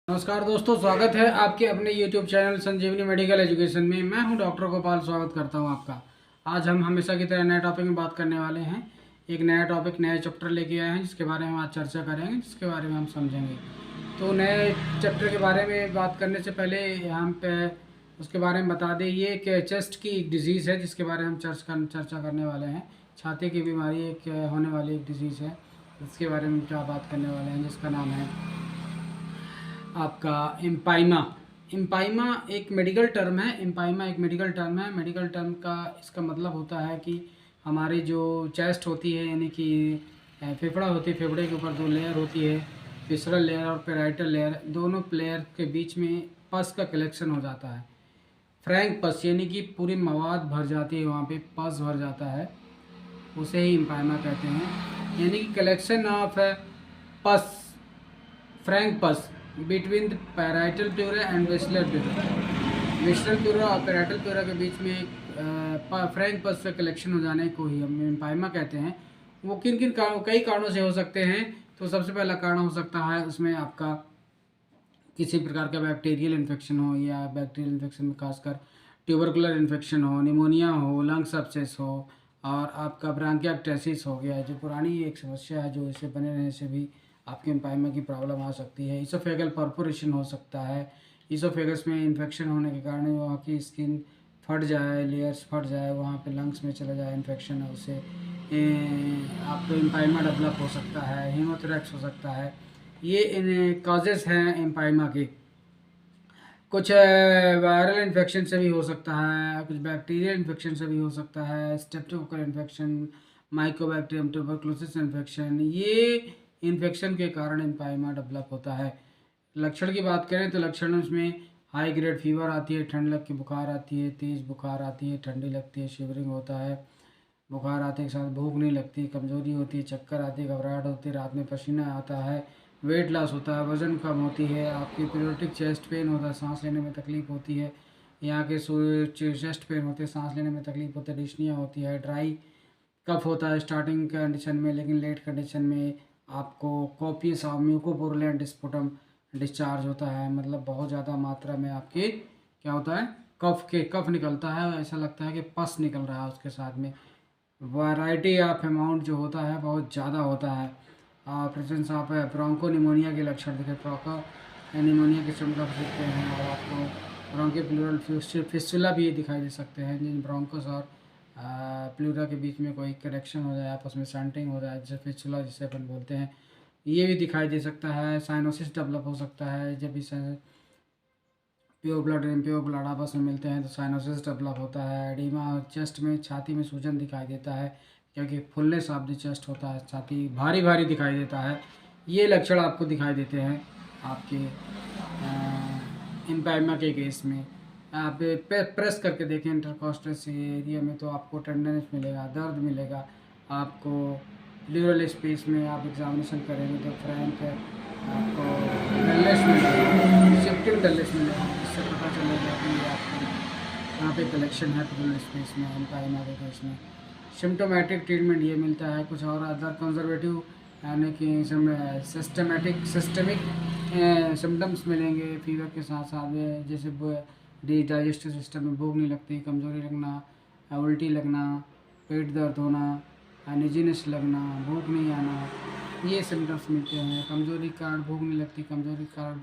नमस्कार दोस्तों, स्वागत है आपके अपने YouTube चैनल संजीवनी मेडिकल एजुकेशन में। मैं हूं डॉक्टर गोपाल, स्वागत करता हूं आपका। आज हम हमेशा की तरह नए टॉपिक में बात करने वाले हैं। एक नया टॉपिक, नया चैप्टर लेके आए हैं जिसके बारे में आज चर्चा करेंगे, जिसके बारे में हम समझेंगे। तो नए चैप्टर के बारे में बात करने से पहले हम पे उसके बारे में बता दें, ये एक चेस्ट की एक डिजीज़ है जिसके बारे में हम चर्चा करने वाले हैं। छाती की बीमारी एक होने वाली एक डिजीज़ है, जिसके बारे में क्या बात करने वाले हैं, जिसका नाम है आपका एम्पाइमा। एम्पाइमा एक मेडिकल टर्म है। एम्पाइमा एक मेडिकल टर्म है। मेडिकल टर्म का इसका मतलब होता है कि हमारी जो चेस्ट होती है, यानी कि फेफड़ा होती है, फेफड़े के ऊपर दो लेयर होती है, विसरल लेयर और पेराइटल लेयर। दोनों लेयर के बीच में पस का कलेक्शन हो जाता है। फ्रैंक पस, यानी कि पूरी मवाद भर जाती है, वहाँ पे पस भर जाता है, उसे ही एम्पाइमा कहते हैं। यानी कि कलेक्शन ऑफ पस, फ्रैंक पस between the parietal pura and visceral pura. Visceral pura और पैराइटल प्यूरा के बीच में एक फ्रैंक पस से कलेक्शन हो जाने को ही हम एम्पाइमा कहते हैं। वो किन किन कई कारणों से हो सकते हैं। तो सबसे पहला कारण हो सकता है उसमें आपका किसी प्रकार का बैक्टीरियल इन्फेक्शन हो, या बैक्टीरियल इन्फेक्शन में खासकर ट्यूबरकुलर इन्फेक्शन हो, निमोनिया हो, लंग्स एब्सेस हो, और आपका ब्रांकियाक्टेसिस हो गया, जो पुरानी एक समस्या है, जो इसे बने रहने से भी आपके एम्पाइमा की प्रॉब्लम आ सकती है। इसोफेगल परफोरेशन हो सकता है। इसोफेगस में इन्फेक्शन होने के कारण वहाँ की स्किन फट जाए, लेयर्स फट जाए, वहाँ पे लंग्स में चला जाए इन्फेक्शन है, उससे आपको एम्पाइमा डेवलप हो सकता है, हीमोथोरैक्स हो सकता है। ये इन कॉजेज़ हैं एम्पाइमा के। कुछ वायरल इन्फेक्शन से भी हो सकता है, कुछ बैक्टीरियल इन्फेक्शन से भी हो सकता है, streptococcal infection, Mycobacterium tuberculosis infection. ये इन्फेक्शन के कारण एम्पाइमा डेवलप होता है। लक्षण की बात करें तो लक्षण उसमें हाई ग्रेड फीवर आती है, ठंड लग के बुखार आती है, तेज़ बुखार आती है, ठंडी लगती है, शिवरिंग होता है, बुखार आते के साथ भूख नहीं लगती, कमज़ोरी होती है, चक्कर आती है, घबराहट होती है, रात में पसीना आता है, वेट लॉस होता है, वज़न कम होती है, आपकी पीरियोडिक चेस्ट पेन होता है, सांस लेने में तकलीफ़ होती है, यहाँ के चेस्ट पेन होते हैं, सांस लेने में तकलीफ़ होती है, डिस्निया होती है, ड्राई कफ होता है स्टार्टिंग कंडीशन में, लेकिन लेट कंडीशन में आपको कॉपियस ऑफ म्यूकोपुरुलेंट स्पुटम डिस्चार्ज होता है। मतलब बहुत ज़्यादा मात्रा में आपके क्या होता है, कफ निकलता है, ऐसा लगता है कि पस निकल रहा है। उसके साथ में वैरायटी ऑफ अमाउंट जो होता है बहुत ज़्यादा होता है। प्रेजेंस ऑफ ब्रोंको निमोनिया के लक्षण दिखे, ब्रोंको निमोनिया के सिम्टम्स दिखते हैं, और आपको ब्रोंकोप्लूरल फिस्टुला भी दिखाई दे सकते हैं, जिन ब्रोंकोस और प्लूरा के बीच में कोई कनेक्शन हो जाए, आपस में सेंटिंग हो जाए, जैसे फिस्टुला जिसे अपन बोलते हैं, ये भी दिखाई दे सकता है। साइनोसिस डेवलप हो सकता है, जब इस प्योर ब्लड और इम्प्योर ब्लड आपस में मिलते हैं तो साइनोसिस डेवलप होता है। एडिमा, चेस्ट में, छाती में सूजन दिखाई देता है, क्योंकि फुलनेस ऑफ द चेस्ट होता है, छाती भारी भारी दिखाई देता है। ये लक्षण आपको दिखाई देते हैं आपके एम्पाइमा के केस में। आप प्रेस करके देखें इंटरकॉस्टल एरिया में, तो आपको टेंडनेस मिलेगा, दर्द मिलेगा। आपको प्लूरल स्पेस में आप एग्जामिनेशन करेंगे तो फ्रैंक आपको डलनेस मिलेगा, शिफ्टिंग डलनेस मिलेगा, इससे पता चलेगा कि आपको यहाँ पे कलेक्शन है प्लूरल स्पेस में, एम्पाइमा के केस में। सिम्टोमेटिक ट्रीटमेंट ये मिलता है। कुछ और अदर कंजर्वेटिव यानी कि सिस्टमिक सिम्टम्स मिलेंगे फीवर के साथ साथ में, जैसे डाइजेस्टिव सिस्टम में भूख नहीं लगती, कमज़ोरी लगना, उल्टी लगना, पेट दर्द होना, अनइजीनेस लगना, भूख नहीं आना, ये सिम्टम्स मिलते हैं। कमज़ोरी के कारण भूख नहीं लगती, कमज़ोरी के कारण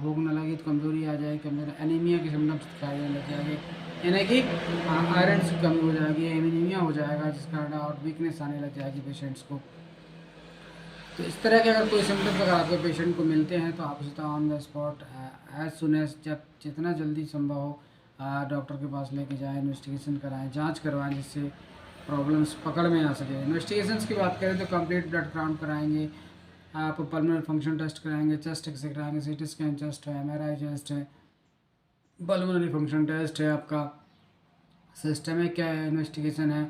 भूख न लगी तो कमज़ोरी आ जाएगी, कमज़ोरी एनीमिया के सिम्टम्स दिखाई देने लग जाएंगे, यानी कि आयरन की कमी हो जाएगी, एनीमिया हो जाएगा, जिस कारण और वीकनेस आने लग जाएगी पेशेंट्स को। तो इस तरह के अगर कोई सिम्टम्स अगर आपके पेशेंट को मिलते हैं तो आप उसे on the spot as soon as जब जितना जल्दी संभव हो डॉक्टर के पास लेके जाएं, इन्वेस्टिगेशन कराएं, जांच करवाएं, जिससे प्रॉब्लम्स पकड़ में आ सके। इन्वेस्टिगेशंस की बात करें तो कंप्लीट ब्लड काउंट कराएंगे, आप पल्मोनरी फंक्शन टेस्ट कराएंगे, चेस्ट एक्सरे कराएंगे, सीटी स्कैन चेस्ट है, एमआरआई चेस्ट है, पल्मोनरी फंक्शन टेस्ट है, आपका सिस्टमिक इन्वेस्टिगेशन है,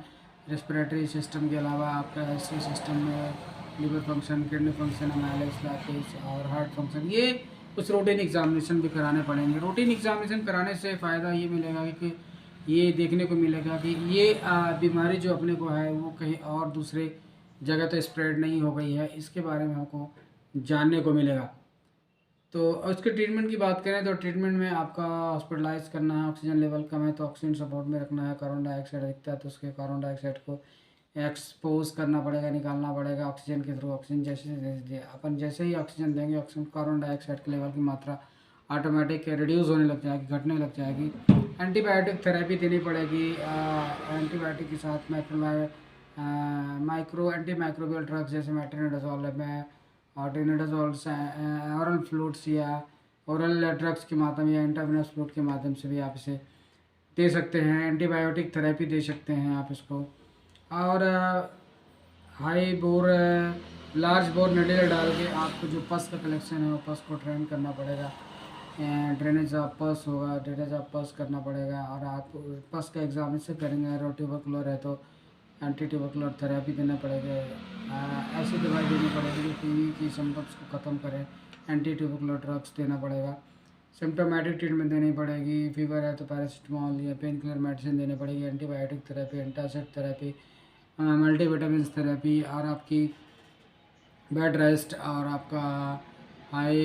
रेस्पिरेटरी सिस्टम के अलावा आपका एसटी सिस्टम में liver function, kidney function, analysis, Lapis और हार्ट फंक्शन, ये कुछ रूटीन एग्जामिनेशन भी कराने पड़ेंगे। रूटीन एग्जामिनेशन कराने से फ़ायदा ये मिलेगा कि ये देखने को मिलेगा कि ये बीमारी जो अपने को है वो कहीं और दूसरे जगह तो स्प्रेड नहीं हो गई है, इसके बारे में हमको जानने को मिलेगा। तो उसके ट्रीटमेंट की बात करें तो ट्रीटमेंट में आपका हॉस्पिटलाइज करना है, ऑक्सीजन लेवल कम है तो ऑक्सीजन सपोर्ट में रखना है, कार्बन डाइऑक्साइड दिखता है तो उसके कार्बन डाइऑक्साइड को एक्सपोज करना पड़ेगा, निकालना पड़ेगा ऑक्सीजन के थ्रू। ऑक्सीजन अपन जैसे ही ऑक्सीजन देंगे ऑक्सीजन कार्बन डाइऑक्साइड के लेवल की मात्रा ऑटोमेटिक रिड्यूस होने लग जाएगी, घटने लग जाएगी। एंटीबायोटिक थेरेपी देनी पड़ेगी। एंटीबायोटिक के साथ माइक्रो एंटी माइक्रोबियल ड्रग्स जैसे मेट्रोनिडाजोल में ऑर्टिनिडाजोल औरल फ्लूइड्स या ओरल ड्रग्स के माध्यम या इंट्रावेनस फ्लूइड के माध्यम से भी आप इसे दे सकते हैं। एंटीबायोटिक थेरेपी दे सकते हैं आप इसको। और हाई बोर लार्ज बोर नडील डाल के आपको जो पस का कलेक्शन है वो पस को ड्रेन करना पड़ेगा। ड्रेनेज ऑफ पस होगा, ड्रेनेज ऑफ पस करना पड़ेगा। और आप पस का एग्जाम इससे करेंगे। अगर ट्यूबरकुलर है तो एंटी ट्यूबरकुलर थेरेपी देना पड़ेगा। ऐसी दवाई देनी पड़ेगी जो टीबी की सिम्टम्स को ख़त्म करे। एंटी ट्यूबरकुलर ड्रग्स देना पड़ेगा। सिम्टोमेटिक ट्रीटमेंट देनी पड़ेगी। फीवर है तो पैरासीटामोल या पेन किलर मेडिसिन देनी पड़ेगी। Antibiotic therapy, antacid therapy, multivitamin therapy और आपकी बेड रेस्ट और आपका हाई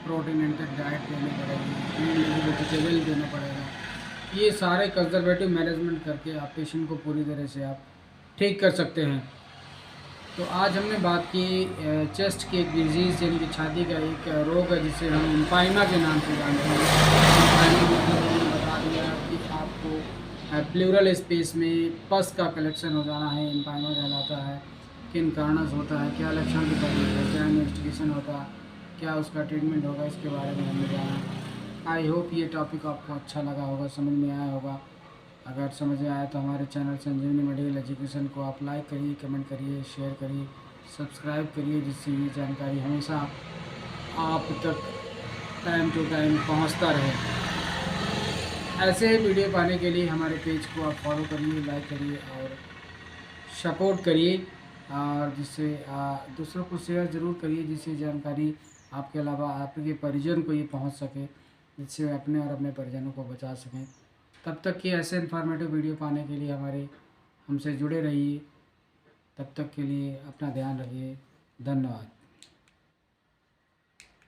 प्रोटीन इंटेक डाइट देनी पड़ेगी। वेजिटेबल देना पड़ेगा। ये सारे कंजर्वेटिव मैनेजमेंट करके आप पेशेंट को पूरी तरह से आप ठीक कर सकते हैं। तो आज हमने बात की चेस्ट की एक डिजीज़ यानी कि छाती का एक रोग है जिसे हम एम्फाइमा के नाम से जानते हैं। एम्फाइमा मतलब हमने बता दिया कि आपको प्लूरल स्पेस में पस का कलेक्शन हो जाना है, एम्फाइमा कहलाता है। किन कारणों से होता है, क्या लक्षण दिखाई देते हैं, क्या इन्वेस्टिगेशन होता है, क्या उसका ट्रीटमेंट होगा, इसके बारे में हमने जाना। आई होप ये टॉपिक आपको अच्छा लगा होगा, समझ में आया होगा। अगर समझ में आया तो हमारे चैनल संजीवनी मेडिकल एजुकेशन को आप लाइक करिए, कमेंट करिए, शेयर करिए, सब्सक्राइब करिए, जिससे ये जानकारी हमेशा आप तक टाइम टू टाइम पहुंचता रहे। ऐसे ही वीडियो पाने के लिए हमारे पेज को आप फॉलो करिए, लाइक करिए और सपोर्ट करिए। और जिससे दूसरों को शेयर ज़रूर करिए, जिससे जानकारी आपके अलावा आपके परिजन को ये पहुंच सके, जिससे अपने और अपने परिजनों को बचा सकें। तब तक कि ऐसे इन्फॉर्मेटिव वीडियो पाने के लिए हमसे जुड़े रहिए। तब तक के लिए अपना ध्यान रखिए। धन्यवाद।